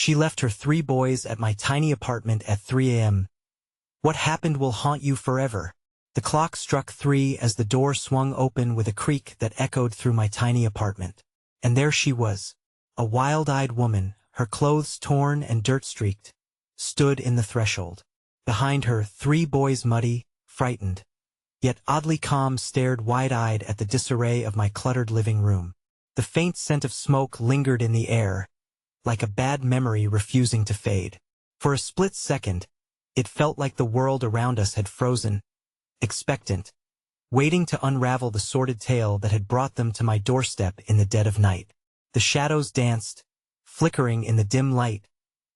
She left her 3 boys at my tiny apartment at 3 a.m. What happened will haunt you forever. The clock struck 3 as the door swung open with a creak that echoed through my tiny apartment. And there she was, a wild-eyed woman, her clothes torn and dirt-streaked, stood in the threshold. Behind her, 3 boys, muddy, frightened, yet oddly calm, stared wide-eyed at the disarray of my cluttered living room. The faint scent of smoke lingered in the air, like a bad memory refusing to fade. For a split second, it felt like the world around us had frozen, expectant, waiting to unravel the sordid tale that had brought them to my doorstep in the dead of night. The shadows danced, flickering in the dim light,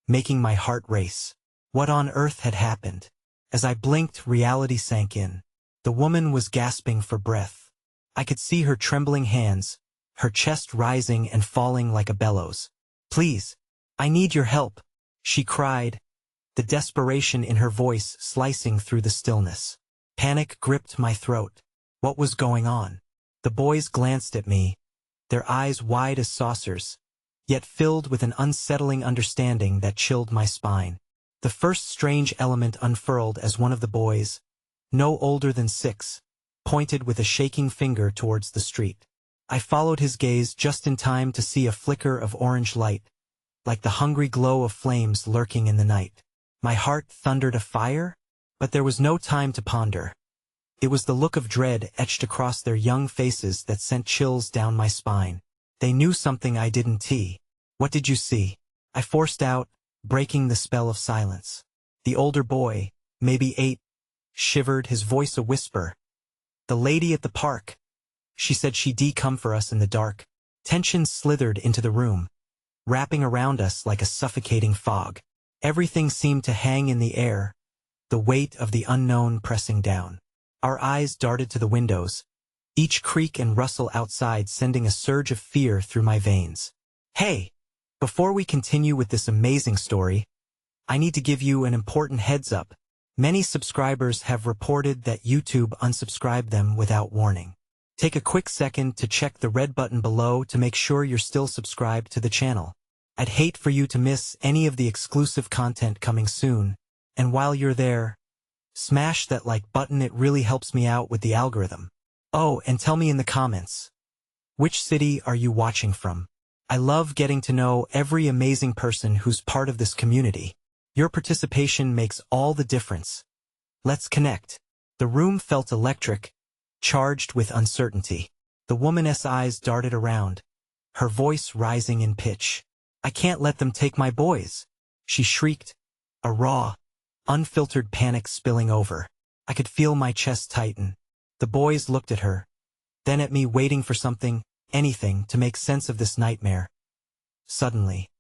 making my heart race. What on earth had happened? As I blinked, reality sank in. The woman was gasping for breath. I could see her trembling hands, her chest rising and falling like a bellows. "Please, I need your help," she cried, the desperation in her voice slicing through the stillness. Panic gripped my throat. What was going on? The boys glanced at me, their eyes wide as saucers, yet filled with an unsettling understanding that chilled my spine. The first strange element unfurled as one of the boys, no older than 6, pointed with a shaking finger towards the street. I followed his gaze just in time to see a flicker of orange light, like the hungry glow of flames lurking in the night. My heart thundered, a fire? But there was no time to ponder. It was the look of dread etched across their young faces that sent chills down my spine. They knew something I didn't. "What did you see?" I forced out, breaking the spell of silence. The older boy, maybe 8, shivered, his voice a whisper. "The lady at the park. She said she'd come for us in the dark." Tension slithered into the room, wrapping around us like a suffocating fog. Everything seemed to hang in the air, the weight of the unknown pressing down. Our eyes darted to the windows, each creak and rustle outside sending a surge of fear through my veins. "Hey! Before we continue with this amazing story, I need to give you an important heads up. Many subscribers have reported that YouTube unsubscribed them without warning. Take a quick second to check the red button below to make sure you're still subscribed to the channel. I'd hate for you to miss any of the exclusive content coming soon, and while you're there, smash that like button, it really helps me out with the algorithm. Oh, and tell me in the comments, which city are you watching from? I love getting to know every amazing person who's part of this community. Your participation makes all the difference. Let's connect. The room felt electric, charged with uncertainty. The woman's eyes darted around, her voice rising in pitch. "I can't let them take my boys," she shrieked, a raw, unfiltered panic spilling over. I could feel my chest tighten. The boys looked at her, then at me, waiting for something, anything, to make sense of this nightmare. Suddenly,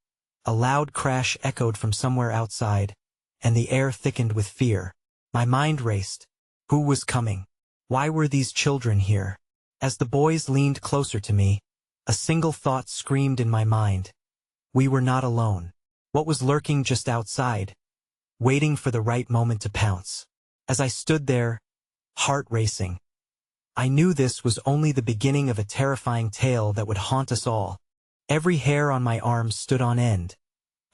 a loud crash echoed from somewhere outside, and the air thickened with fear. My mind raced. Who was coming? Why were these children here? As the boys leaned closer to me, a single thought screamed in my mind. We were not alone. What was lurking just outside, waiting for the right moment to pounce? As I stood there, heart racing, I knew this was only the beginning of a terrifying tale that would haunt us all. Every hair on my arm stood on end,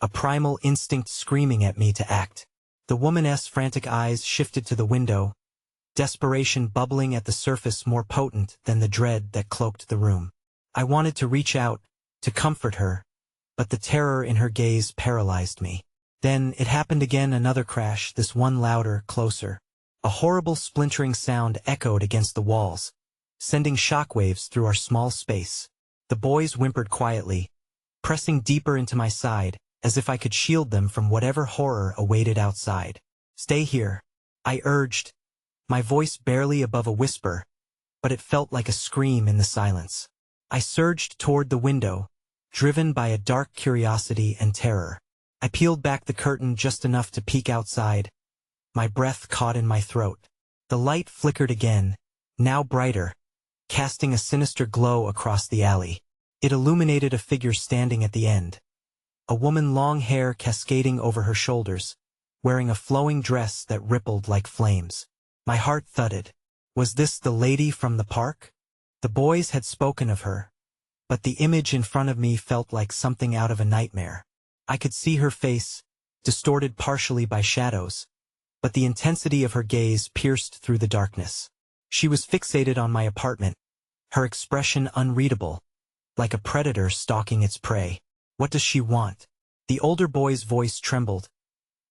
a primal instinct screaming at me to act. The woman's frantic eyes shifted to the window, desperation bubbling at the surface more potent than the dread that cloaked the room. I wanted to reach out, to comfort her, but the terror in her gaze paralyzed me. Then it happened again, another crash, this one louder, closer. A horrible splintering sound echoed against the walls, sending shockwaves through our small space. The boys whimpered quietly, pressing deeper into my side, as if I could shield them from whatever horror awaited outside. "Stay here," I urged, my voice barely above a whisper, but it felt like a scream in the silence. I surged toward the window, driven by a dark curiosity and terror. I peeled back the curtain just enough to peek outside, my breath caught in my throat. The light flickered again, now brighter, casting a sinister glow across the alley. It illuminated a figure standing at the end. A woman, long hair cascading over her shoulders, wearing a flowing dress that rippled like flames. My heart thudded. Was this the lady from the park? The boys had spoken of her, but the image in front of me felt like something out of a nightmare. I could see her face, distorted partially by shadows, but the intensity of her gaze pierced through the darkness. She was fixated on my apartment, her expression unreadable, like a predator stalking its prey. What does she want? The older boy's voice trembled,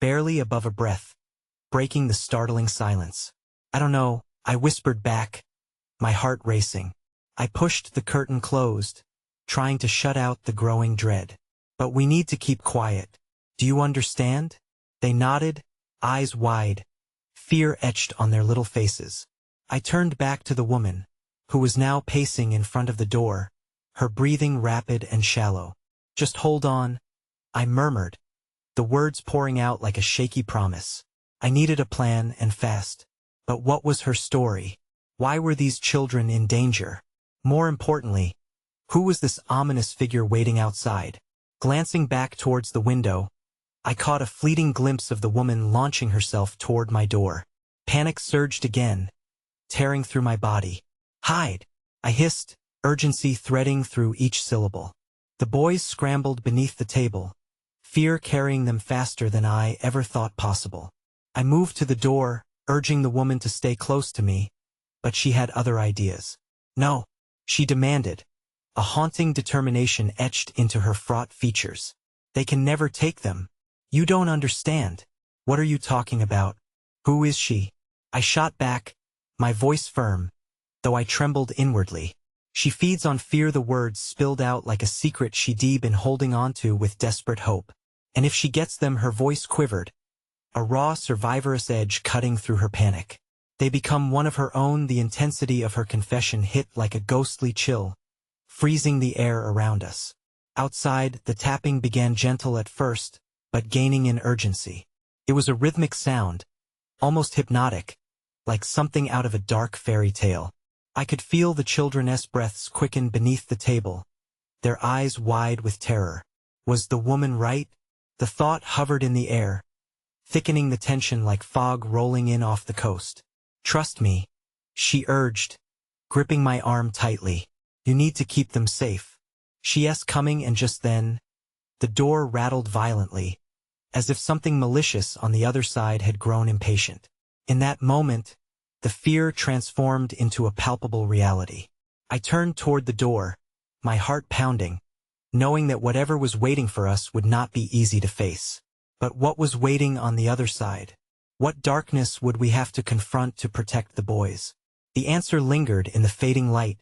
barely above a breath, breaking the startling silence. I don't know, I whispered back, my heart racing. I pushed the curtain closed, trying to shut out the growing dread. But we need to keep quiet. Do you understand? They nodded, eyes wide, fear etched on their little faces. I turned back to the woman, who was now pacing in front of the door, her breathing rapid and shallow. Just hold on, I murmured, the words pouring out like a shaky promise. I needed a plan and fast. But what was her story? Why were these children in danger? More importantly, who was this ominous figure waiting outside? Glancing back towards the window, I caught a fleeting glimpse of the woman launching herself toward my door. Panic surged again, tearing through my body. Hide! I hissed, urgency threading through each syllable. The boys scrambled beneath the table, fear carrying them faster than I ever thought possible. I moved to the door, urging the woman to stay close to me, but she had other ideas. No, she demanded, a haunting determination etched into her fraught features. They can never take them. You don't understand. What are you talking about? Who is she? I shot back, my voice firm, though I trembled inwardly. She feeds on fear. The words spilled out like a secret she'd been holding on to with desperate hope. And if she gets them, her voice quivered, a raw survivorous edge cutting through her panic. They become one of her own. The intensity of her confession hit like a ghostly chill, freezing the air around us. Outside, the tapping began gentle at first, but gaining in urgency. It was a rhythmic sound, almost hypnotic, like something out of a dark fairy tale. I could feel the children's breaths quicken beneath the table, their eyes wide with terror. Was the woman right? The thought hovered in the air, thickening the tension like fog rolling in off the coast. Trust me, she urged, gripping my arm tightly. You need to keep them safe. She's coming. And just then, the door rattled violently, as if something malicious on the other side had grown impatient. In that moment, the fear transformed into a palpable reality. I turned toward the door, my heart pounding, knowing that whatever was waiting for us would not be easy to face. But what was waiting on the other side? What darkness would we have to confront to protect the boys? The answer lingered in the fading light,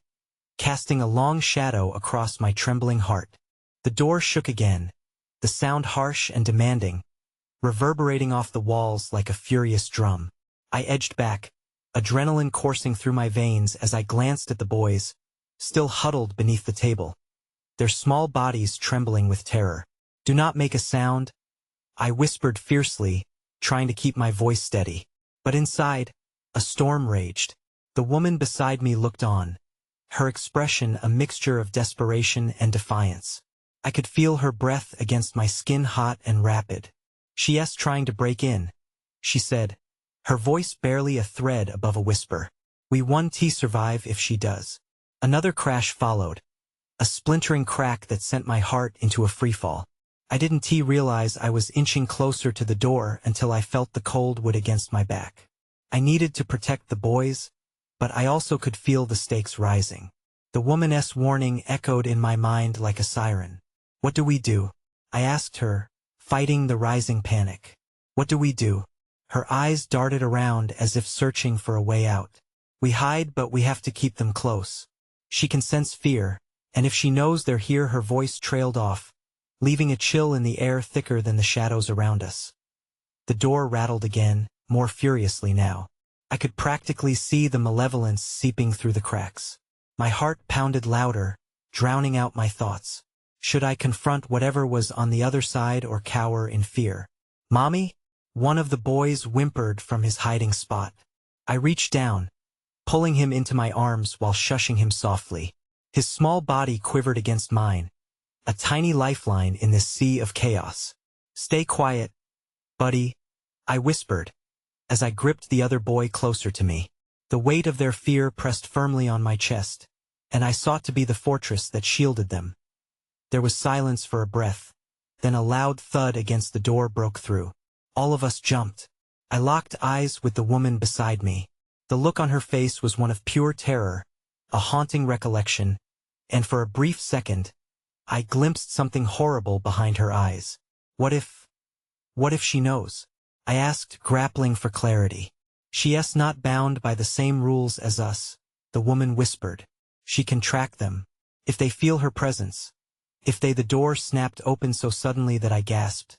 casting a long shadow across my trembling heart. The door shook again, the sound harsh and demanding, reverberating off the walls like a furious drum. I edged back, adrenaline coursing through my veins as I glanced at the boys, still huddled beneath the table, their small bodies trembling with terror. Do not make a sound, I whispered fiercely, trying to keep my voice steady. But inside, a storm raged. The woman beside me looked on, her expression a mixture of desperation and defiance. I could feel her breath against my skin, hot and rapid. She's trying to break in, she said, her voice barely a thread above a whisper. We won't survive if she does. Another crash followed, a splintering crack that sent my heart into a freefall. I didn't realize I was inching closer to the door until I felt the cold wood against my back. I needed to protect the boys, but I also could feel the stakes rising. The woman's warning echoed in my mind like a siren. What do we do? I asked her, fighting the rising panic. What do we do? Her eyes darted around as if searching for a way out. We hide, but we have to keep them close. She can sense fear, and if she knows they're here, her voice trailed off, leaving a chill in the air thicker than the shadows around us. The door rattled again, more furiously now. I could practically see the malevolence seeping through the cracks. My heart pounded louder, drowning out my thoughts. Should I confront whatever was on the other side or cower in fear? Mommy? One of the boys whimpered from his hiding spot. I reached down, pulling him into my arms while shushing him softly. His small body quivered against mine, a tiny lifeline in this sea of chaos. Stay quiet, buddy, I whispered, as I gripped the other boy closer to me. The weight of their fear pressed firmly on my chest, and I sought to be the fortress that shielded them. There was silence for a breath, Then a loud thud against the door broke through. All of us jumped. I locked eyes with the woman beside me. The look on her face was one of pure terror, a haunting recollection, and for a brief second, I glimpsed something horrible behind her eyes. What if she knows? I asked, grappling for clarity. She's not bound by the same rules as us, the woman whispered. She can track them. If they feel her presence. The door snapped open so suddenly that I gasped,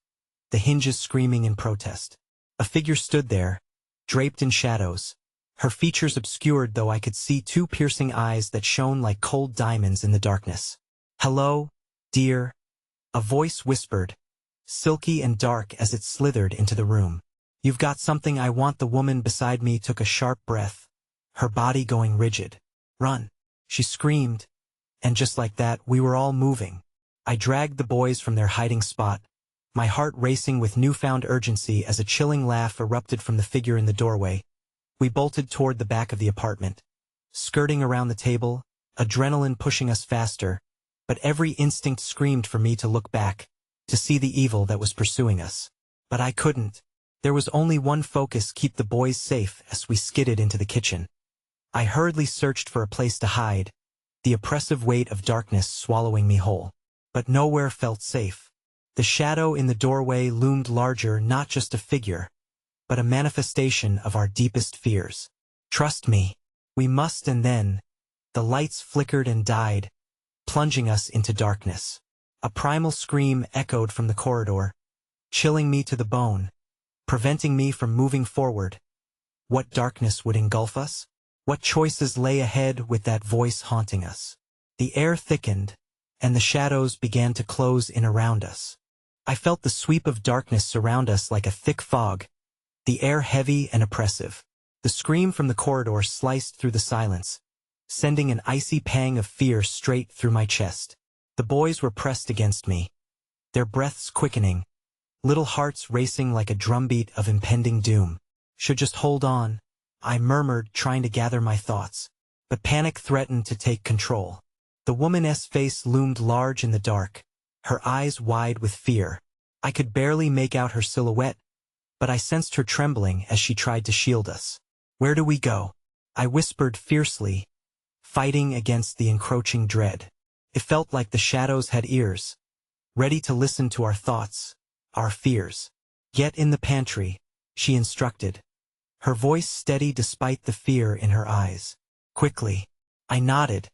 the hinges screaming in protest. A figure stood there, draped in shadows, her features obscured though I could see two piercing eyes that shone like cold diamonds in the darkness. "Hello, dear," a voice whispered, silky and dark as it slithered into the room. "You've got something I want." The woman beside me took a sharp breath, her body going rigid. "Run," she screamed, and just like that, we were all moving. I dragged the boys from their hiding spot, my heart racing with newfound urgency as a chilling laugh erupted from the figure in the doorway. We bolted toward the back of the apartment, skirting around the table, adrenaline pushing us faster, but every instinct screamed for me to look back, to see the evil that was pursuing us. But I couldn't. There was only one focus: keep the boys safe. As we skidded into the kitchen, I hurriedly searched for a place to hide, the oppressive weight of darkness swallowing me whole. But nowhere felt safe. The shadow in the doorway loomed larger, not just a figure, but a manifestation of our deepest fears. "Trust me, we must." And then, the lights flickered and died, plunging us into darkness. A primal scream echoed from the corridor, chilling me to the bone, preventing me from moving forward. What darkness would engulf us? What choices lay ahead with that voice haunting us? The air thickened, and the shadows began to close in around us. I felt the sweep of darkness surround us like a thick fog, the air heavy and oppressive. The scream from the corridor sliced through the silence, sending an icy pang of fear straight through my chest. The boys were pressed against me, their breaths quickening, little hearts racing like a drumbeat of impending doom. "Should just hold on," I murmured, trying to gather my thoughts. But panic threatened to take control. The woman's face loomed large in the dark, her eyes wide with fear. I could barely make out her silhouette, but I sensed her trembling as she tried to shield us. "Where do we go?" I whispered fiercely, fighting against the encroaching dread. It felt like the shadows had ears, ready to listen to our thoughts, our fears. "Get in the pantry," she instructed, her voice steady despite the fear in her eyes. "Quickly." I nodded,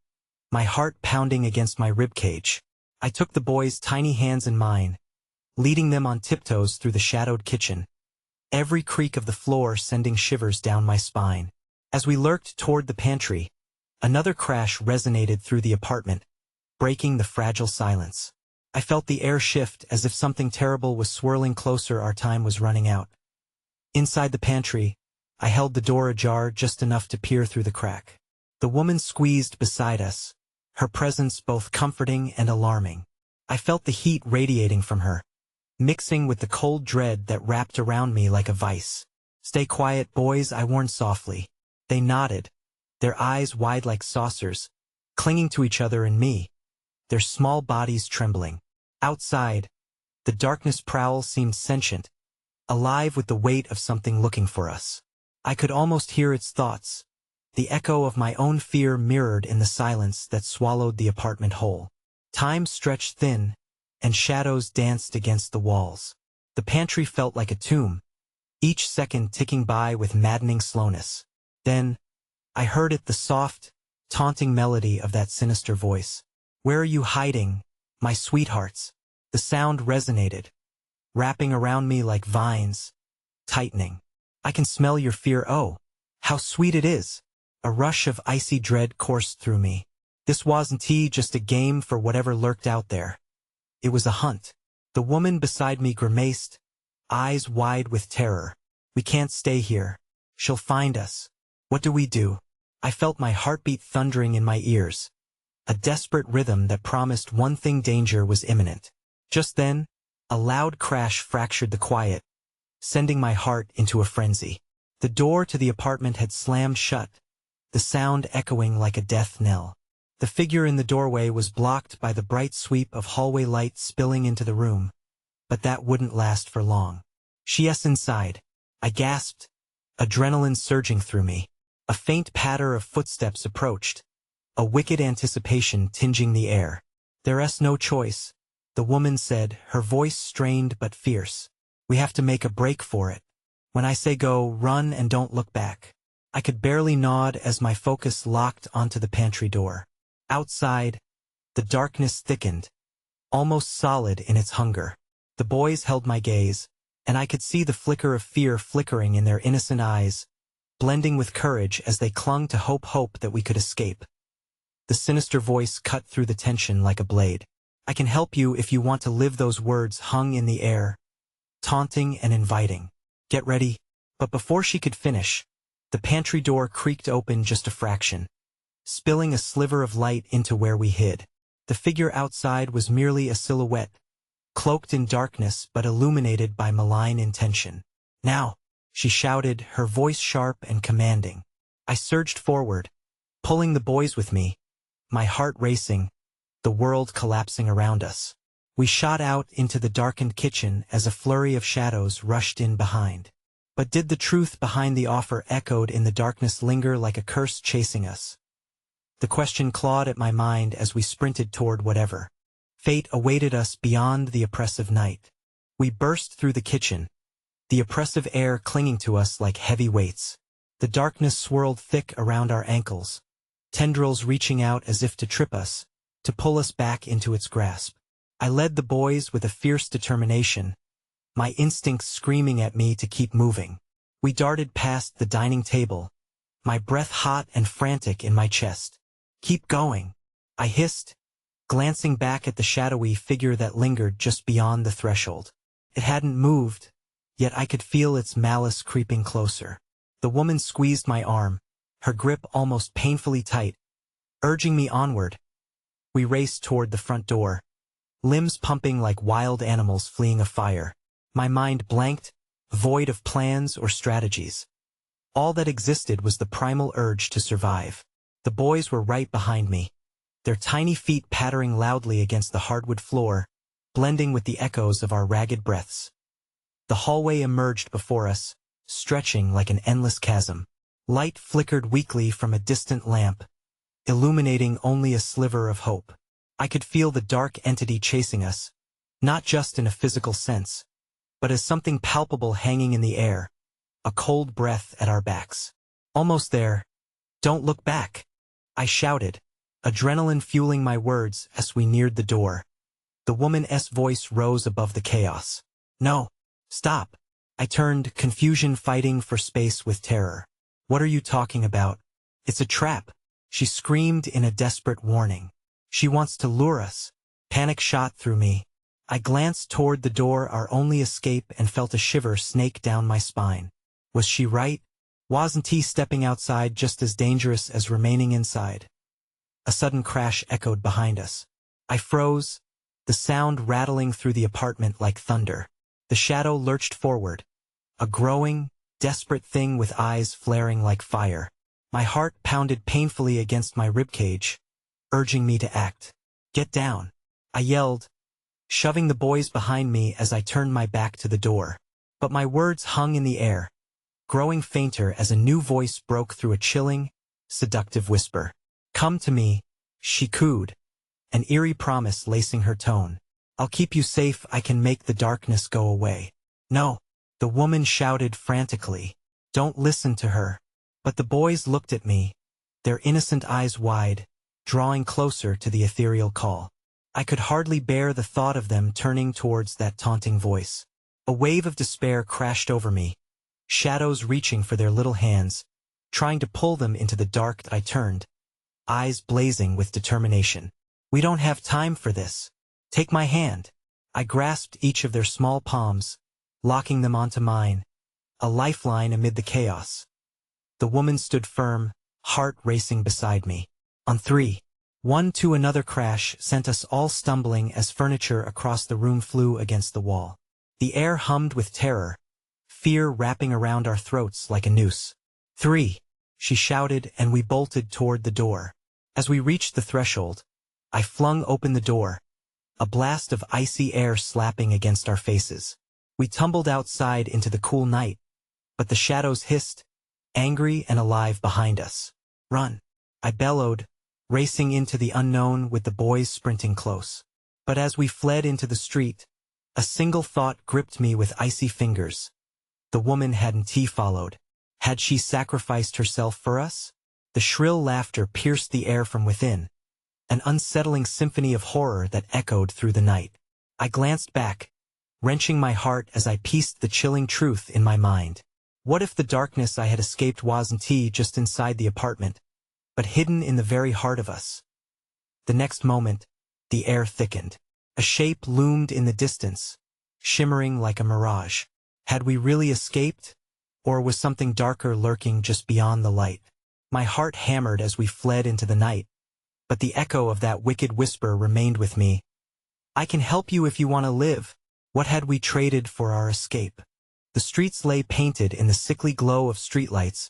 my heart pounding against my ribcage. I took the boys' tiny hands in mine, leading them on tiptoes through the shadowed kitchen, every creak of the floor sending shivers down my spine. As we lurked toward the pantry, another crash resonated through the apartment, breaking the fragile silence. I felt the air shift as if something terrible was swirling closer. Our time was running out. Inside the pantry, I held the door ajar just enough to peer through the crack. The woman squeezed beside us, her presence both comforting and alarming. I felt the heat radiating from her, mixing with the cold dread that wrapped around me like a vice. "Stay quiet, boys," I warned softly. They nodded, their eyes wide like saucers, clinging to each other and me, their small bodies trembling. Outside, the darkness prowl seemed sentient, alive with the weight of something looking for us. I could almost hear its thoughts, the echo of my own fear mirrored in the silence that swallowed the apartment whole. Time stretched thin, and shadows danced against the walls. The pantry felt like a tomb, each second ticking by with maddening slowness. Then, I heard it, the soft, taunting melody of that sinister voice. "Where are you hiding, my sweethearts?" The sound resonated, wrapping around me like vines, tightening. "I can smell your fear. Oh, how sweet it is." A rush of icy dread coursed through me. This wasn't just a game for whatever lurked out there. It was a hunt. The woman beside me grimaced, eyes wide with terror. "We can't stay here. She'll find us. What do we do?" I felt my heartbeat thundering in my ears, a desperate rhythm that promised one thing: danger was imminent. Just then, a loud crash fractured the quiet, sending my heart into a frenzy. The door to the apartment had slammed shut, the sound echoing like a death knell. The figure in the doorway was blocked by the bright sweep of hallway light spilling into the room, but that wouldn't last for long. "She's inside," I gasped, adrenaline surging through me. A faint patter of footsteps approached, a wicked anticipation tinging the air. "There's no choice," the woman said, her voice strained but fierce. "We have to make a break for it. When I say go, run and don't look back." I could barely nod as my focus locked onto the pantry door. Outside, the darkness thickened, almost solid in its hunger. The boys held my gaze, and I could see the flicker of fear flickering in their innocent eyes, blending with courage as they clung to hope that we could escape. The sinister voice cut through the tension like a blade. "I can help you if you want to live." Those words hung in the air, taunting and inviting. "Get ready." But before she could finish, the pantry door creaked open just a fraction, spilling a sliver of light into where we hid. The figure outside was merely a silhouette, cloaked in darkness but illuminated by malign intention. "Now," she shouted, her voice sharp and commanding. I surged forward, pulling the boys with me, my heart racing, the world collapsing around us. We shot out into the darkened kitchen as a flurry of shadows rushed in behind. But did the truth behind the offer echoed in the darkness linger like a curse chasing us? The question clawed at my mind as we sprinted toward whatever fate awaited us beyond the oppressive night. We burst through the kitchen, the oppressive air clinging to us like heavy weights. The darkness swirled thick around our ankles, tendrils reaching out as if to trip us, to pull us back into its grasp. I led the boys with a fierce determination, my instincts screaming at me to keep moving. We darted past the dining table, my breath hot and frantic in my chest. "Keep going," I hissed, glancing back at the shadowy figure that lingered just beyond the threshold. It hadn't moved, yet I could feel its malice creeping closer. The woman squeezed my arm, her grip almost painfully tight, urging me onward. We raced toward the front door, limbs pumping like wild animals fleeing a fire. My mind blanked, void of plans or strategies. All that existed was the primal urge to survive. The boys were right behind me, their tiny feet pattering loudly against the hardwood floor, blending with the echoes of our ragged breaths. The hallway emerged before us, stretching like an endless chasm. Light flickered weakly from a distant lamp, illuminating only a sliver of hope. I could feel the dark entity chasing us, not just in a physical sense, but as something palpable hanging in the air, a cold breath at our backs. "Almost there. Don't look back," I shouted, adrenaline fueling my words as we neared the door. The woman's voice rose above the chaos. "No, stop." I turned, confusion fighting for space with terror. "What are you talking about? It's a trap," she screamed in a desperate warning. "She wants to lure us." Panic shot through me. I glanced toward the door, our only escape, and felt a shiver snake down my spine. Was she right? Wasn't he stepping outside just as dangerous as remaining inside? A sudden crash echoed behind us. I froze, the sound rattling through the apartment like thunder. The shadow lurched forward, a growing, desperate thing with eyes flaring like fire. My heart pounded painfully against my ribcage, urging me to act. "Get down," I yelled, shoving the boys behind me as I turned my back to the door. But my words hung in the air, growing fainter as a new voice broke through a chilling, seductive whisper. "Come to me," she cooed, an eerie promise lacing her tone. "I'll keep you safe. I can make the darkness go away." "No," the woman shouted frantically. "Don't listen to her." But the boys looked at me, their innocent eyes wide, drawing closer to the ethereal call. I could hardly bear the thought of them turning towards that taunting voice. A wave of despair crashed over me, shadows reaching for their little hands, trying to pull them into the dark. I turned, eyes blazing with determination. "We don't have time for this. Take my hand." I grasped each of their small palms, locking them onto mine, a lifeline amid the chaos. The woman stood firm, heart racing beside me. On three, 1, 2, another crash sent us all stumbling as furniture across the room flew against the wall. The air hummed with terror, fear wrapping around our throats like a noose. 3, she shouted, and we bolted toward the door. As we reached the threshold, I flung open the door, a blast of icy air slapping against our faces. We tumbled outside into the cool night, but the shadows hissed, angry and alive behind us. "Run!" I bellowed, racing into the unknown with the boys sprinting close. But as we fled into the street, a single thought gripped me with icy fingers. The woman hadn't followed. Had she sacrificed herself for us? The shrill laughter pierced the air from within, an unsettling symphony of horror that echoed through the night. I glanced back, wrenching my heart as I pieced the chilling truth in my mind. What if the darkness I had escaped wasn't just inside the apartment, but hidden in the very heart of us? The next moment, the air thickened. A shape loomed in the distance, shimmering like a mirage. Had we really escaped, or was something darker lurking just beyond the light? My heart hammered as we fled into the night, but the echo of that wicked whisper remained with me. "I can help you if you want to live." What had we traded for our escape? The streets lay painted in the sickly glow of streetlights,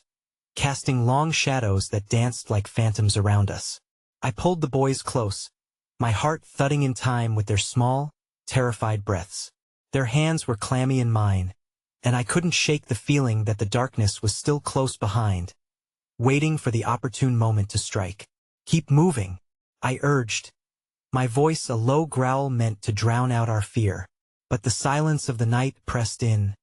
casting long shadows that danced like phantoms around us. I pulled the boys close, my heart thudding in time with their small, terrified breaths. Their hands were clammy in mine, and I couldn't shake the feeling that the darkness was still close behind, waiting for the opportune moment to strike. "Keep moving," I urged, my voice a low growl meant to drown out our fear. But the silence of the night pressed in,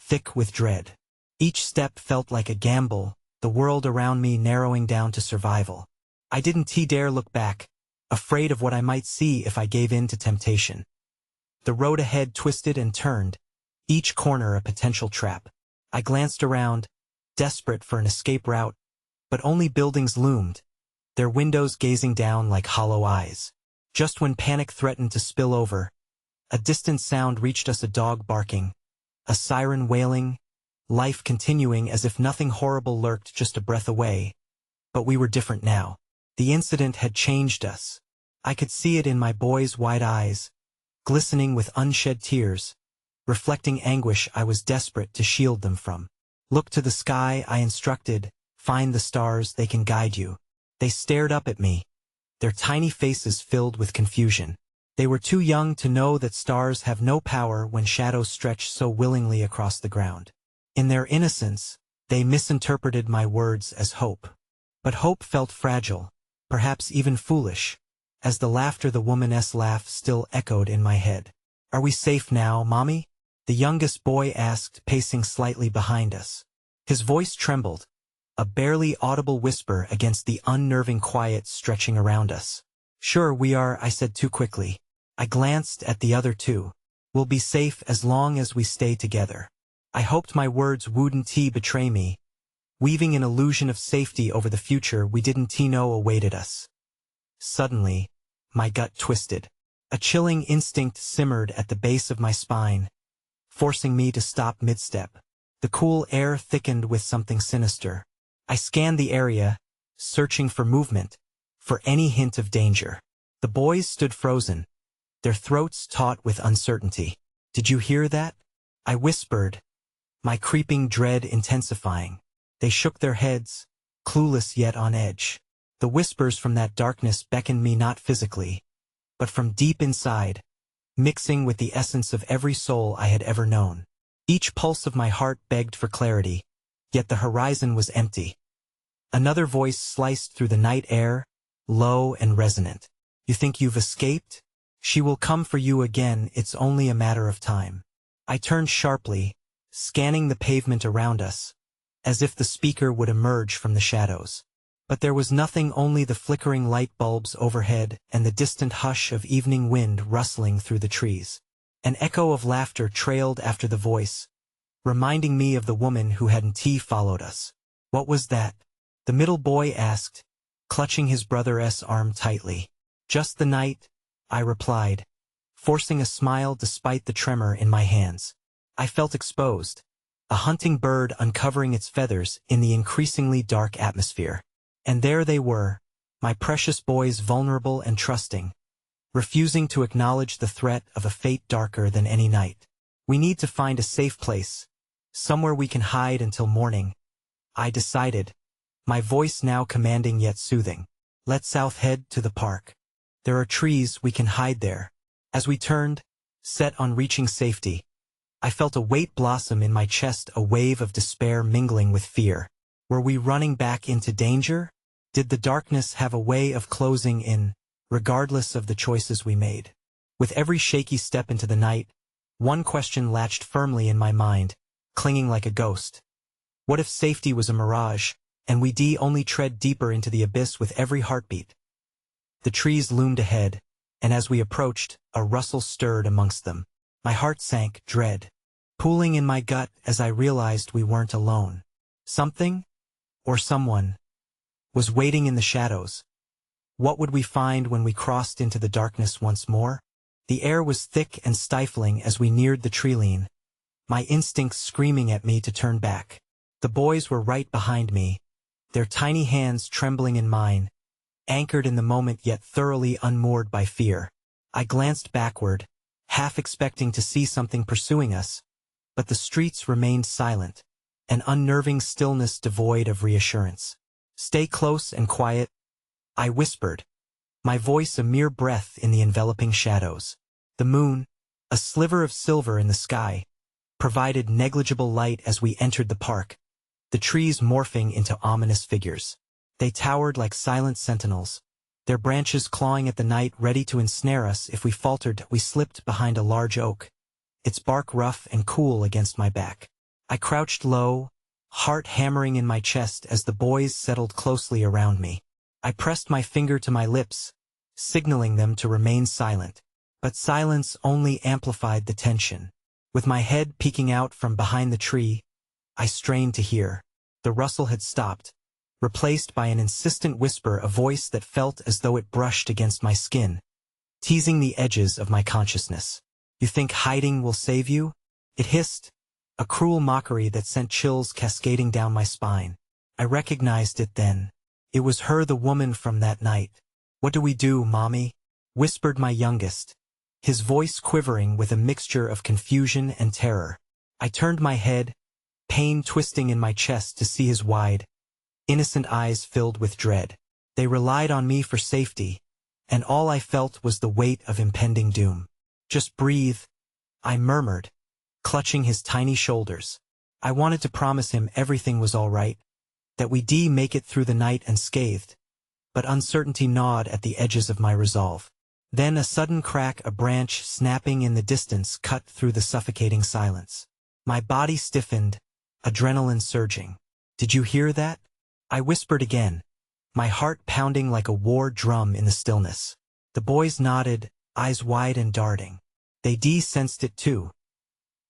thick with dread. Each step felt like a gamble, the world around me narrowing down to survival. I didn't dare look back, afraid of what I might see if I gave in to temptation. The road ahead twisted and turned, each corner a potential trap. I glanced around, desperate for an escape route, but only buildings loomed, their windows gazing down like hollow eyes. Just when panic threatened to spill over, a distant sound reached us, a dog barking, a siren wailing, life continuing as if nothing horrible lurked just a breath away. But we were different now. The incident had changed us. I could see it in my boys' wide eyes, glistening with unshed tears, reflecting anguish I was desperate to shield them from. "Look to the sky," I instructed. "Find the stars, they can guide you." They stared up at me, their tiny faces filled with confusion. They were too young to know that stars have no power when shadows stretch so willingly across the ground. In their innocence, they misinterpreted my words as hope. But hope felt fragile, perhaps even foolish, as the laughter, the woman's laugh, still echoed in my head. "Are we safe now, Mommy?" the youngest boy asked, pacing slightly behind us. His voice trembled, a barely audible whisper against the unnerving quiet stretching around us. "Sure we are," I said too quickly. I glanced at the other two. "We'll be safe as long as we stay together." I hoped my words wouldn't betray me, weaving an illusion of safety over the future we didn't know awaited us. Suddenly, my gut twisted. A chilling instinct simmered at the base of my spine, forcing me to stop mid-step. The cool air thickened with something sinister. I scanned the area, searching for movement, for any hint of danger. The boys stood frozen, their throats taut with uncertainty. "Did you hear that?" I whispered, my creeping dread intensifying. They shook their heads, clueless yet on edge. The whispers from that darkness beckoned me not physically, but from deep inside, mixing with the essence of every soul I had ever known. Each pulse of my heart begged for clarity, yet the horizon was empty. Another voice sliced through the night air, low and resonant. "You think you've escaped? She will come for you again, it's only a matter of time." I turned sharply, scanning the pavement around us, as if the speaker would emerge from the shadows. But there was nothing, only the flickering light bulbs overhead and the distant hush of evening wind rustling through the trees. An echo of laughter trailed after the voice, reminding me of the woman who hadn't followed us. "What was that?" the middle boy asked, clutching his brother's arm tightly. "Just the night," I replied, forcing a smile despite the tremor in my hands. I felt exposed, a hunting bird uncovering its feathers in the increasingly dark atmosphere. And there they were, my precious boys, vulnerable and trusting, refusing to acknowledge the threat of a fate darker than any night. "We need to find a safe place, somewhere we can hide until morning," I decided, my voice now commanding yet soothing. "Let's south head to the park. There are trees, we can hide there." As we turned, set on reaching safety, I felt a weight blossom in my chest, a wave of despair mingling with fear. Were we running back into danger? Did the darkness have a way of closing in, regardless of the choices we made? With every shaky step into the night, one question latched firmly in my mind, clinging like a ghost. What if safety was a mirage, and we only tread deeper into the abyss with every heartbeat? The trees loomed ahead, and as we approached, a rustle stirred amongst them. My heart sank, dread pooling in my gut as I realized we weren't alone. Something, or someone, was waiting in the shadows. What would we find when we crossed into the darkness once more? The air was thick and stifling as we neared the treeline, my instincts screaming at me to turn back. The boys were right behind me, their tiny hands trembling in mine, anchored in the moment yet thoroughly unmoored by fear. I glanced backward, half expecting to see something pursuing us, but the streets remained silent, an unnerving stillness devoid of reassurance. "Stay close and quiet," I whispered, my voice a mere breath in the enveloping shadows. The moon, a sliver of silver in the sky, provided negligible light as we entered the park, the trees morphing into ominous figures. They towered like silent sentinels, their branches clawing at the night, ready to ensnare us if we faltered. We slipped behind a large oak, its bark rough and cool against my back. I crouched low, heart hammering in my chest as the boys settled closely around me. I pressed my finger to my lips, signaling them to remain silent. But silence only amplified the tension. With my head peeking out from behind the tree, I strained to hear. The rustle had stopped, replaced by an insistent whisper, a voice that felt as though it brushed against my skin, teasing the edges of my consciousness. "You think hiding will save you?" It hissed, a cruel mockery that sent chills cascading down my spine. I recognized it then. It was her, the woman from that night. "What do we do, Mommy?" whispered my youngest, his voice quivering with a mixture of confusion and terror. I turned my head, pain twisting in my chest, to see his wide, innocent eyes filled with dread. They relied on me for safety, and all I felt was the weight of impending doom. "Just breathe," I murmured, clutching his tiny shoulders. I wanted to promise him everything was all right, that we'd make it through the night unscathed, but uncertainty gnawed at the edges of my resolve. Then a sudden crack, a branch snapping in the distance, cut through the suffocating silence. My body stiffened, adrenaline surging. "Did you hear that?" I whispered again, my heart pounding like a war drum in the stillness. The boys nodded, eyes wide and darting. They sensed it too.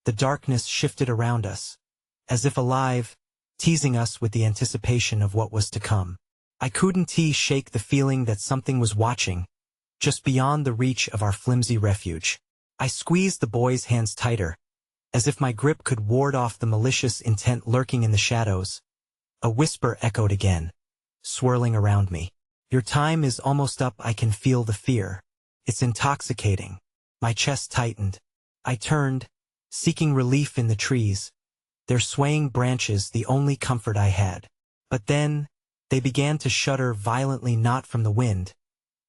The darkness shifted around us, as if alive, teasing us with the anticipation of what was to come. I couldn't shake the feeling that something was watching, just beyond the reach of our flimsy refuge. I squeezed the boys' hands tighter, as if my grip could ward off the malicious intent lurking in the shadows. A whisper echoed again, swirling around me. "Your time is almost up." I can feel the fear. It's intoxicating. My chest tightened. I turned, seeking relief in the trees, their swaying branches the only comfort I had. But then, they began to shudder violently, not from the wind,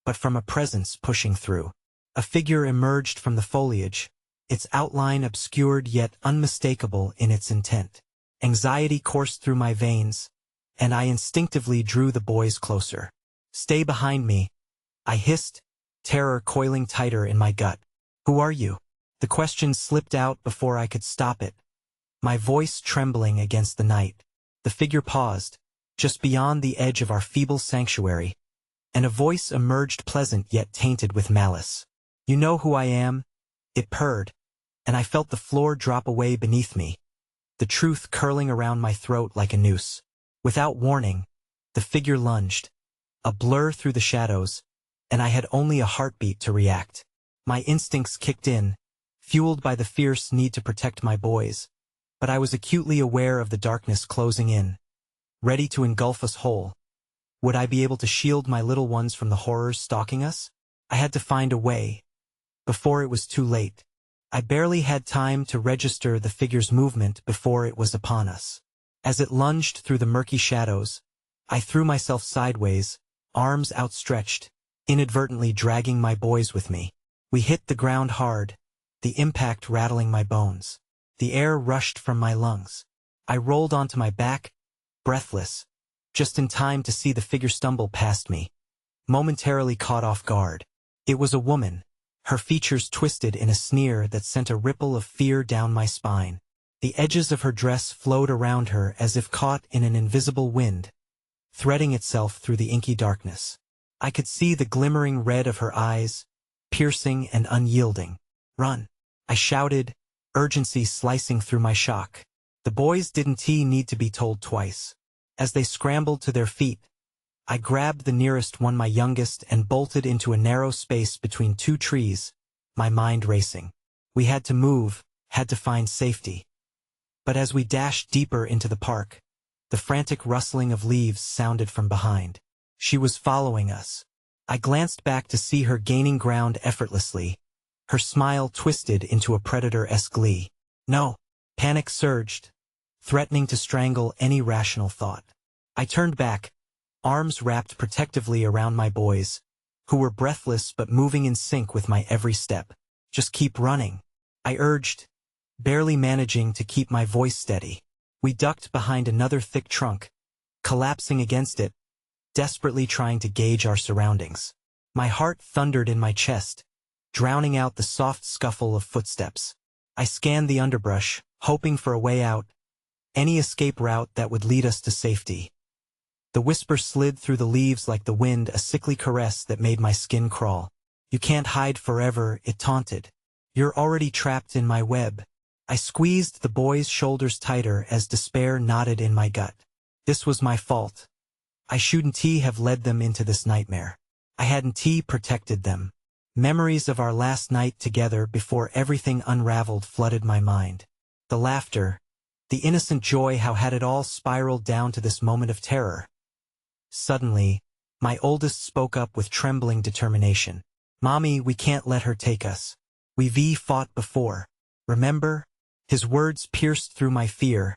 but from a presence pushing through. A figure emerged from the foliage, its outline obscured yet unmistakable in its intent. Anxiety coursed through my veins, and I instinctively drew the boys closer. "Stay behind me," I hissed, terror coiling tighter in my gut. "Who are you?" The question slipped out before I could stop it, my voice trembling against the night. The figure paused, just beyond the edge of our feeble sanctuary, and a voice emerged, pleasant yet tainted with malice. "You know who I am," it purred, and I felt the floor drop away beneath me, the truth curling around my throat like a noose. Without warning, the figure lunged, a blur through the shadows, and I had only a heartbeat to react. My instincts kicked in, fueled by the fierce need to protect my boys, but I was acutely aware of the darkness closing in, ready to engulf us whole. Would I be able to shield my little ones from the horrors stalking us? I had to find a way, before it was too late. I barely had time to register the figure's movement before it was upon us. As it lunged through the murky shadows, I threw myself sideways, arms outstretched, inadvertently dragging my boys with me. We hit the ground hard, the impact rattling my bones. The air rushed from my lungs. I rolled onto my back, breathless, just in time to see the figure stumble past me, momentarily caught off guard. It was a woman, her features twisted in a sneer that sent a ripple of fear down my spine. The edges of her dress flowed around her as if caught in an invisible wind, threading itself through the inky darkness. I could see the glimmering red of her eyes, piercing and unyielding. "Run!" I shouted, urgency slicing through my shock. The boys didn't need to be told twice. As they scrambled to their feet, I grabbed the nearest one, my youngest, and bolted into a narrow space between two trees, my mind racing. We had to move, had to find safety. But as we dashed deeper into the park, the frantic rustling of leaves sounded from behind. She was following us. I glanced back to see her gaining ground effortlessly, her smile twisted into a predator-esque glee. "No!" Panic surged, threatening to strangle any rational thought. I turned back, arms wrapped protectively around my boys, who were breathless but moving in sync with my every step. "Just keep running," I urged, barely managing to keep my voice steady. We ducked behind another thick trunk, collapsing against it, desperately trying to gauge our surroundings. My heart thundered in my chest, drowning out the soft scuffle of footsteps. I scanned the underbrush, hoping for a way out, any escape route that would lead us to safety. The whisper slid through the leaves like the wind, a sickly caress that made my skin crawl. "You can't hide forever," it taunted. "You're already trapped in my web." I squeezed the boys' shoulders tighter as despair knotted in my gut. This was my fault. I shouldn't have led them into this nightmare. I hadn't protected them. Memories of our last night together before everything unraveled flooded my mind. The laughter, the innocent joy, how had it all spiraled down to this moment of terror? Suddenly, my oldest spoke up with trembling determination. "Mommy, we can't let her take us. We've fought before. Remember?" His words pierced through my fear,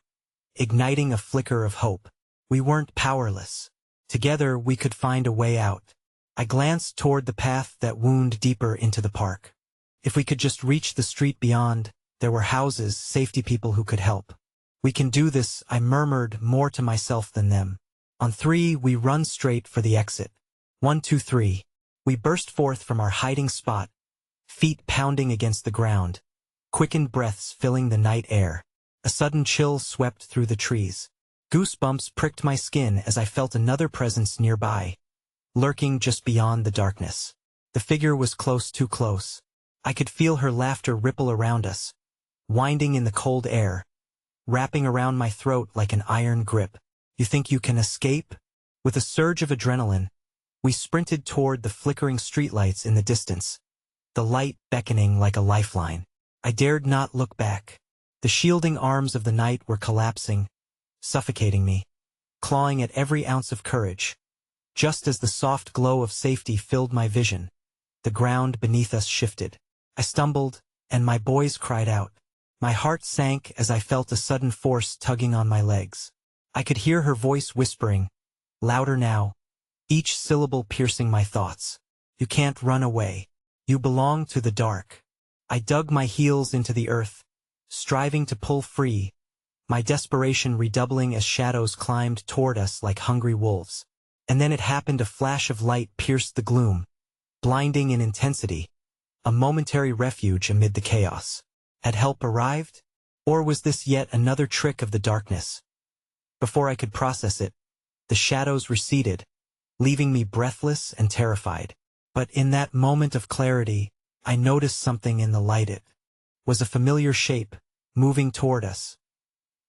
igniting a flicker of hope. We weren't powerless. Together we could find a way out. I glanced toward the path that wound deeper into the park. If we could just reach the street beyond, there were houses, safety, people who could help. "We can do this," I murmured, more to myself than them. On three, we run straight for the exit. 1, 2, 3. We burst forth from our hiding spot, feet pounding against the ground, quickened breaths filling the night air. A sudden chill swept through the trees. Goosebumps pricked my skin as I felt another presence nearby, lurking just beyond the darkness. The figure was close, too close. I could feel her laughter ripple around us, winding in the cold air, wrapping around my throat like an iron grip. "You think you can escape?" With a surge of adrenaline, we sprinted toward the flickering streetlights in the distance, the light beckoning like a lifeline. I dared not look back. The shielding arms of the night were collapsing, suffocating me, clawing at every ounce of courage. Just as the soft glow of safety filled my vision, the ground beneath us shifted. I stumbled, and my boys cried out. My heart sank as I felt a sudden force tugging on my legs. I could hear her voice whispering, louder now, each syllable piercing my thoughts. "You can't run away. You belong to the dark." I dug my heels into the earth, striving to pull free, my desperation redoubling as shadows climbed toward us like hungry wolves. And then it happened. A flash of light pierced the gloom, blinding in intensity, a momentary refuge amid the chaos. Had help arrived? Or was this yet another trick of the darkness? Before I could process it, the shadows receded, leaving me breathless and terrified. But in that moment of clarity, I noticed something in the light. It was a familiar shape, moving toward us.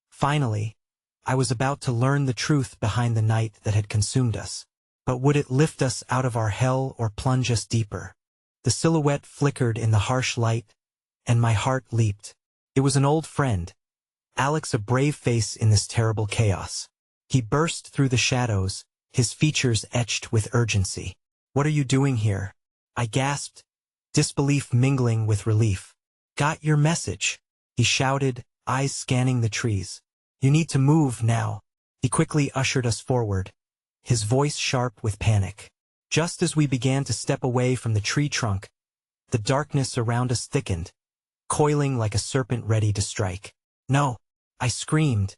Finally, I was about to learn the truth behind the night that had consumed us. But would it lift us out of our hell or plunge us deeper? The silhouette flickered in the harsh light, and my heart leaped. It was an old friend, Alex, a brave face in this terrible chaos. He burst through the shadows, his features etched with urgency. "What are you doing here?" I gasped, disbelief mingling with relief. "Got your message," he shouted, eyes scanning the trees. "You need to move now." He quickly ushered us forward, his voice sharp with panic. Just as we began to step away from the tree trunk, The darkness around us thickened, coiling like a serpent ready to strike. "No!" I screamed,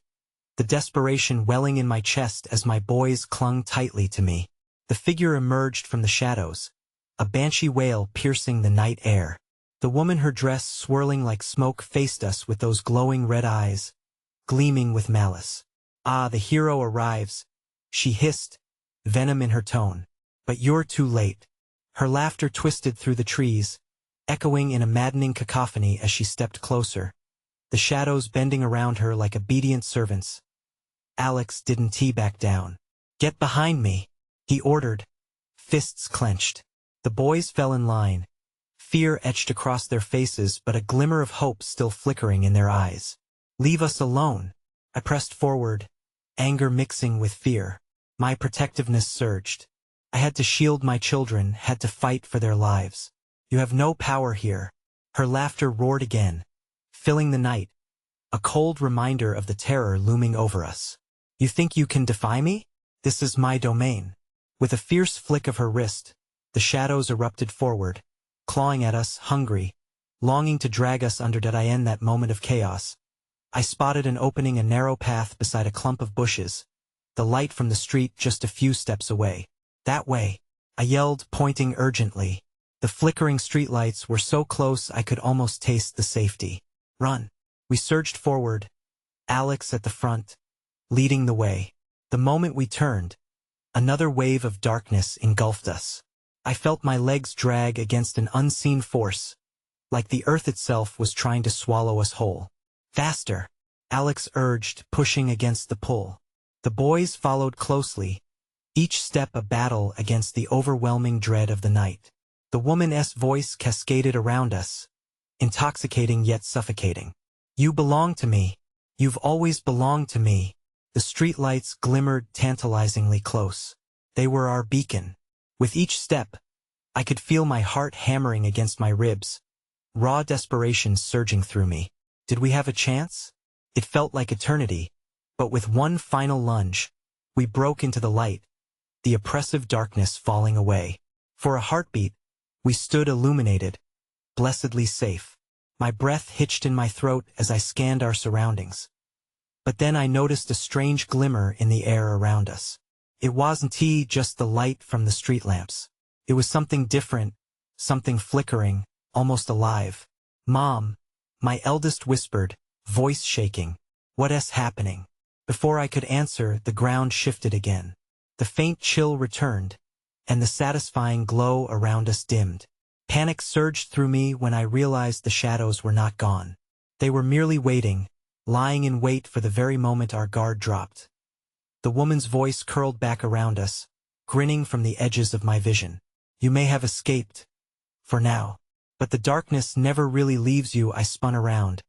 the desperation welling in my chest as my boys clung tightly to me. The figure emerged from the shadows, a banshee wail piercing the night air. The woman, her dress swirling like smoke, faced us with those glowing red eyes, gleaming with malice. "Ah, the hero arrives," she hissed, venom in her tone. "But you're too late." Her laughter twisted through the trees, echoing in a maddening cacophony as she stepped closer, the shadows bending around her like obedient servants. Alex didn't back down. "Get behind me," he ordered, fists clenched. The boys fell in line, fear etched across their faces but a glimmer of hope still flickering in their eyes. "Leave us alone." I pressed forward, anger mixing with fear. My protectiveness surged. I had to shield my children, had to fight for their lives. "You have no power here." Her laughter roared again, filling the night, a cold reminder of the terror looming over us. "You think you can defy me? This is my domain." With a fierce flick of her wrist, the shadows erupted forward, clawing at us, hungry, longing to drag us under. Did I end that moment of chaos? I spotted an opening, a narrow path beside a clump of bushes, the light from the street just a few steps away. "That way," I yelled, pointing urgently. The flickering streetlights were so close I could almost taste the safety. "Run!" We surged forward, Alex at the front, leading the way. The moment we turned, another wave of darkness engulfed us. I felt my legs drag against an unseen force, like the earth itself was trying to swallow us whole. "Faster!" Alex urged, pushing against the pull. The boys followed closely, each step a battle against the overwhelming dread of the night. The woman's voice cascaded around us, intoxicating yet suffocating. "You belong to me. You've always belonged to me." The streetlights glimmered tantalizingly close. They were our beacon. With each step, I could feel my heart hammering against my ribs, raw desperation surging through me. Did we have a chance? It felt like eternity, but with one final lunge, we broke into the light, the oppressive darkness falling away. For a heartbeat, we stood illuminated, blessedly safe. My breath hitched in my throat as I scanned our surroundings. But then I noticed a strange glimmer in the air around us. It wasn't just the light from the street lamps. It was something different, something flickering, almost alive. "Mom," my eldest whispered, voice shaking. "What's happening?" Before I could answer, the ground shifted again. The faint chill returned, and the satisfying glow around us dimmed. Panic surged through me when I realized the shadows were not gone. They were merely waiting, lying in wait for the very moment our guard dropped. The woman's voice curled back around us, grinning from the edges of my vision. "You may have escaped, for now. But the darkness never really leaves you." I spun around,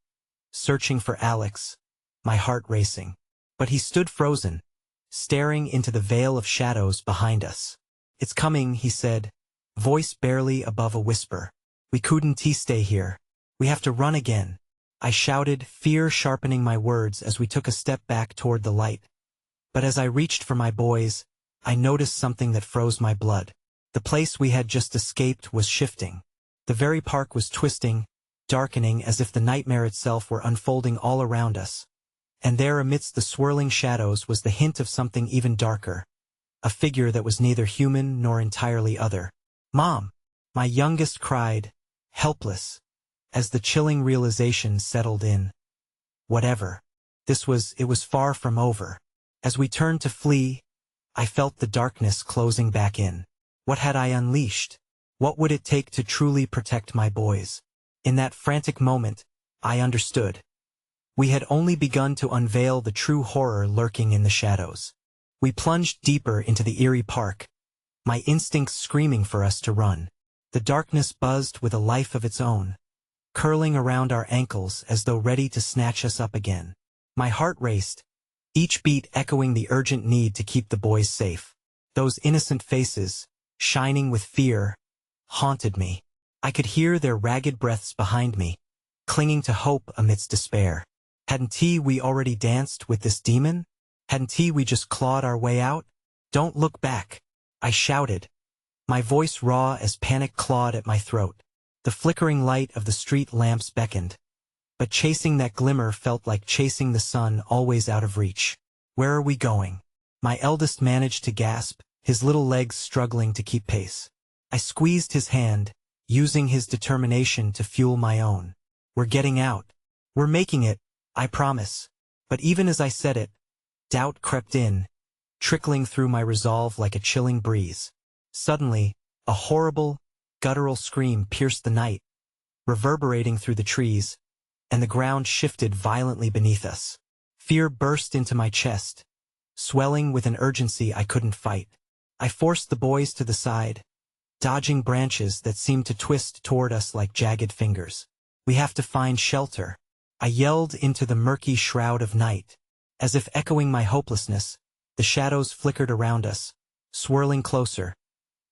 searching for Alex, my heart racing. But he stood frozen, staring into the veil of shadows behind us. "It's coming," he said, voice barely above a whisper. "We couldn't stay here. We have to run again." I shouted, fear sharpening my words as we took a step back toward the light. But as I reached for my boys, I noticed something that froze my blood. The place we had just escaped was shifting. The very park was twisting, darkening as if the nightmare itself were unfolding all around us. And there amidst the swirling shadows was the hint of something even darker. A figure that was neither human nor entirely other. "Mom!" my youngest cried, helpless, as the chilling realization settled in. Whatever. It was far from over. As we turned to flee, I felt the darkness closing back in. What had I unleashed? What would it take to truly protect my boys? In that frantic moment, I understood. We had only begun to unveil the true horror lurking in the shadows. We plunged deeper into the eerie park, my instincts screaming for us to run. The darkness buzzed with a life of its own, curling around our ankles as though ready to snatch us up again. My heart raced, each beat echoing the urgent need to keep the boys safe. Those innocent faces, shining with fear, haunted me. I could hear their ragged breaths behind me, clinging to hope amidst despair. Hadn't we already danced with this demon? Hadn't we just clawed our way out? "Don't look back," I shouted, my voice raw as panic clawed at my throat. The flickering light of the street lamps beckoned, but chasing that glimmer felt like chasing the sun always out of reach. Where are we going? My eldest managed to gasp, his little legs struggling to keep pace. I squeezed his hand, using his determination to fuel my own. We're getting out. We're making it, I promise. But even as I said it, doubt crept in, trickling through my resolve like a chilling breeze. Suddenly, a horrible, guttural scream pierced the night, reverberating through the trees, and the ground shifted violently beneath us. Fear burst into my chest, swelling with an urgency I couldn't fight. I forced the boys to the side, dodging branches that seemed to twist toward us like jagged fingers. We have to find shelter, I yelled into the murky shroud of night. As if echoing my hopelessness, the shadows flickered around us, swirling closer.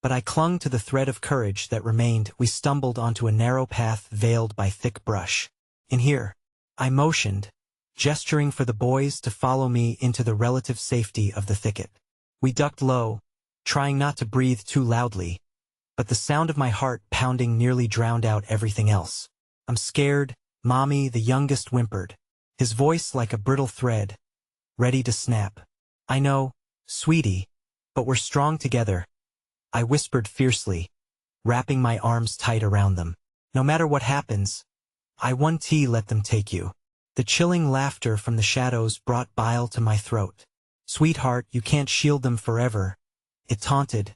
But I clung to the thread of courage that remained. We stumbled onto a narrow path veiled by thick brush. In here, I motioned, gesturing for the boys to follow me into the relative safety of the thicket. We ducked low, trying not to breathe too loudly, but the sound of my heart pounding nearly drowned out everything else. I'm scared, Mommy, the youngest whimpered, his voice like a brittle thread, ready to snap. I know, sweetie, but we're strong together, I whispered fiercely, wrapping my arms tight around them. No matter what happens, I won't let them take you. The chilling laughter from the shadows brought bile to my throat. Sweetheart, you can't shield them forever, it taunted,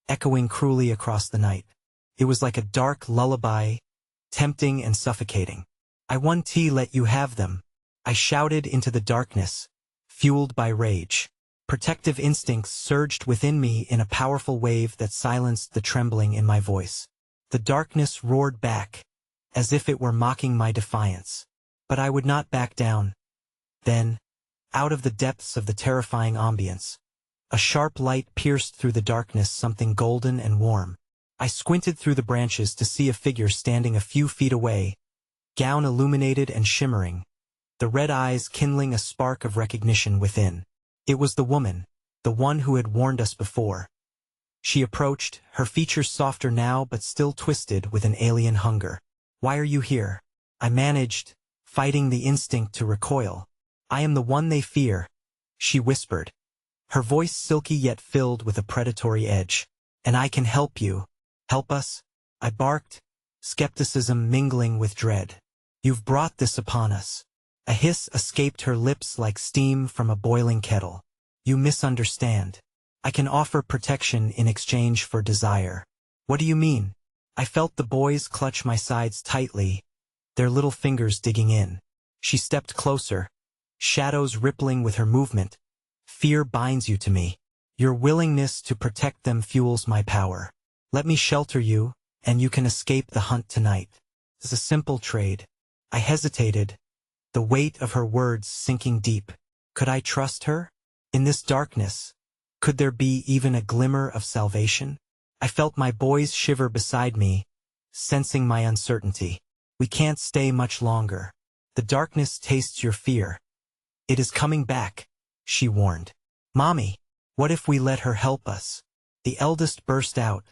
echoing cruelly across the night. It was like a dark lullaby, tempting and suffocating. I won't let you have them, I shouted into the darkness, fueled by rage. Protective instincts surged within me in a powerful wave that silenced the trembling in my voice. The darkness roared back, as if it were mocking my defiance. But I would not back down. Then, out of the depths of the terrifying ambience, a sharp light pierced through the darkness, something golden and warm. I squinted through the branches to see a figure standing a few feet away, gown illuminated and shimmering, the red eyes kindling a spark of recognition within. It was the woman, the one who had warned us before. She approached, her features softer now but still twisted with an alien hunger. Why are you here? I managed, fighting the instinct to recoil. I am the one they fear, she whispered, her voice silky yet filled with a predatory edge. And I can help you. Help us? I barked, skepticism mingling with dread. You've brought this upon us. A hiss escaped her lips like steam from a boiling kettle. You misunderstand. I can offer protection in exchange for desire. What do you mean? I felt the boys clutch my sides tightly, their little fingers digging in. She stepped closer, shadows rippling with her movement. Fear binds you to me. Your willingness to protect them fuels my power. Let me shelter you, and you can escape the hunt tonight. It's a simple trade. I hesitated, the weight of her words sinking deep. Could I trust her? In this darkness, could there be even a glimmer of salvation? I felt my boys shiver beside me, sensing my uncertainty. We can't stay much longer. The darkness tastes your fear. It is coming back, she warned. Mommy, what if we let her help us? The eldest burst out,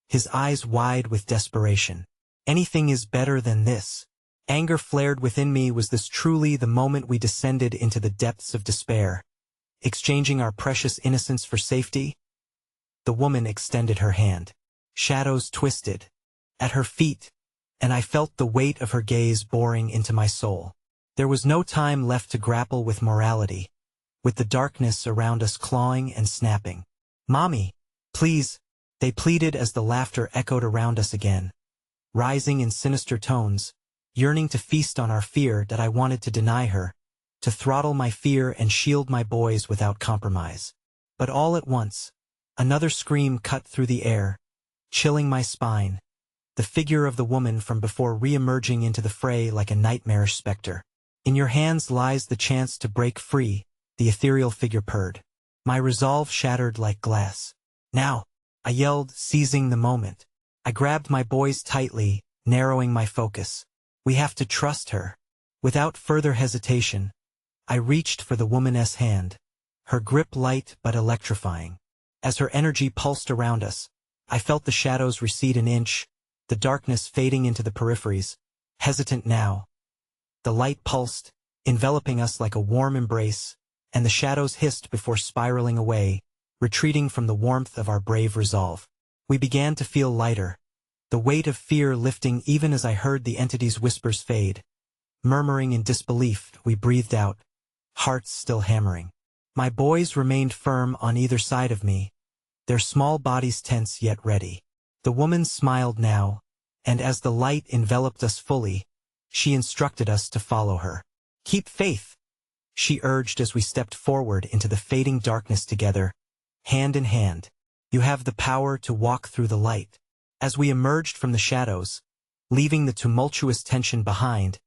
his eyes wide with desperation. Anything is better than this. Anger flared within me. Was this truly the moment we descended into the depths of despair, exchanging our precious innocence for safety? The woman extended her hand. Shadows twisted at her feet, and I felt the weight of her gaze boring into my soul. There was no time left to grapple with morality, with the darkness around us clawing and snapping. Mommy, please, they pleaded as the laughter echoed around us again, rising in sinister tones, yearning to feast on our fear that I wanted to deny her, to throttle my fear and shield my boys without compromise. But all at once, another scream cut through the air, chilling my spine, the figure of the woman from before re-emerging into the fray like a nightmarish specter. In your hands lies the chance to break free, the ethereal figure purred. My resolve shattered like glass. Now, I yelled, seizing the moment. I grabbed my boys tightly, narrowing my focus. We have to trust her. Without further hesitation, I reached for the woman's hand, her grip light but electrifying. As her energy pulsed around us, I felt the shadows recede an inch, the darkness fading into the peripheries, hesitant now. The light pulsed, enveloping us like a warm embrace, and the shadows hissed before spiraling away, retreating from the warmth of our brave resolve. We began to feel lighter, the weight of fear lifting even as I heard the entity's whispers fade. Murmuring in disbelief, we breathed out, hearts still hammering. My boys remained firm on either side of me, their small bodies tense yet ready. The woman smiled now, and as the light enveloped us fully, she instructed us to follow her. "Keep faith," she urged as we stepped forward into the fading darkness together, hand in hand. "You have the power to walk through the light." As we emerged from the shadows, leaving the tumultuous tension behind,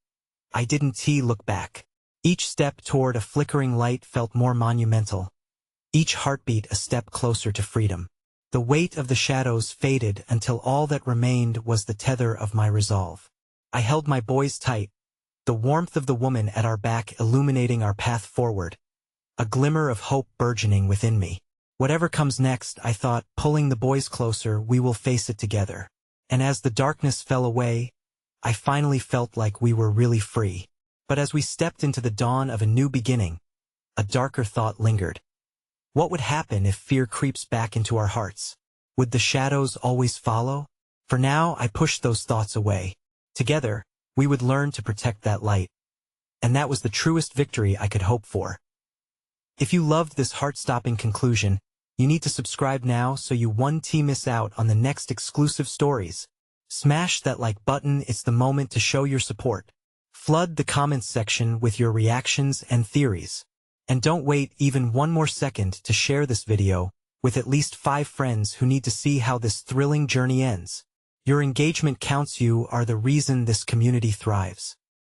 I didn't look back. Each step toward a flickering light felt more monumental, each heartbeat a step closer to freedom. The weight of the shadows faded until all that remained was the tether of my resolve. I held my boys tight, the warmth of the woman at our back illuminating our path forward, a glimmer of hope burgeoning within me. Whatever comes next, I thought, pulling the boys closer, we will face it together. And as the darkness fell away, I finally felt like we were really free. But as we stepped into the dawn of a new beginning, a darker thought lingered. What would happen if fear creeps back into our hearts? Would the shadows always follow? For now, I pushed those thoughts away. Together, we would learn to protect that light. And that was the truest victory I could hope for. If you loved this heart-stopping conclusion, you need to subscribe now so you won't miss out on the next exclusive stories. Smash that like button, it's the moment to show your support. Flood the comments section with your reactions and theories. And don't wait even one more second to share this video with at least 5 friends who need to see how this thrilling journey ends. Your engagement counts. You are the reason this community thrives.